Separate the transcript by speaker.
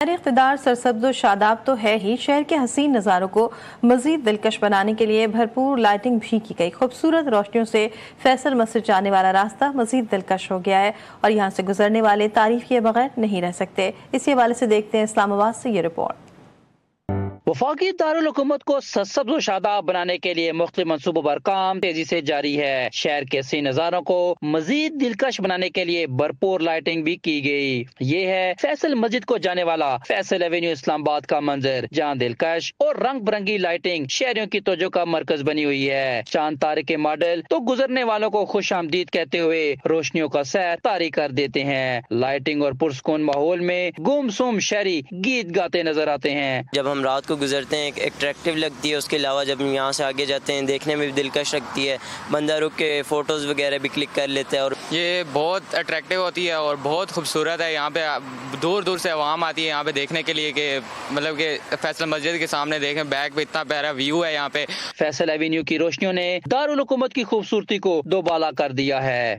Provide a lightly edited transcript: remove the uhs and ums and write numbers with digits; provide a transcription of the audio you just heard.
Speaker 1: शहर इक़्तिदार सरसब्ज़ व शादाब तो है ही, शहर के हसीन नज़ारों को मज़ीद दिलकश बनाने के लिए भरपूर लाइटिंग भी की गई। खूबसूरत रोशनियों से फैसल मस्जिद जाने वाला रास्ता मज़ीद दिलकश हो गया है और यहाँ से गुजरने वाले तारीफ किए बगैर नहीं रह सकते। इसी हवाले से देखते हैं इस्लामाबाद से ये रिपोर्ट।
Speaker 2: वफाकी दारुल हुकूमत को सरसब्ज़ व शादाब बनाने के लिए मुख्तलिफ मंसूबों पर काम तेजी से जारी है। शहर के सी नज़ारों को मजीद दिलकश बनाने के लिए भरपूर लाइटिंग भी की गई। ये है फैसल मस्जिद को जाने वाला फैसल एवेन्यू इस्लामाबाद का मंजर, जहाँ दिलकश और रंग बिरंगी लाइटिंग शहरियों की तवज्जो का मरकज बनी हुई है। चांद तारे के मॉडल तो गुजरने वालों को खुश आमदीद कहते हुए रोशनियों का सैर तारी कर देते हैं। लाइटिंग और पुरसकून माहौल में गुमसुम शहरी गीत गाते नजर आते हैं।
Speaker 3: जब हम रात को गुजरते हैं एक अट्रैक्टिव लगती है, उसके अलावा जब हम यहाँ से आगे जाते हैं देखने में भी दिलकश लगती है, बंदा रुक के फ़ोटोज़ वगैरह भी क्लिक कर लेता है। और
Speaker 4: ये बहुत अट्रैक्टिव होती है और बहुत खूबसूरत है। यहाँ पे दूर दूर से अवाम आती है यहाँ पे देखने के लिए कि मतलब कि फैसल मस्जिद के सामने देखें, बैक पे इतना प्यारा व्यू है यहाँ पे।
Speaker 2: फैसल एवेन्यू की रोशनियों ने दारुल हुकूमत की खूबसूरती को दोबाला कर दिया है।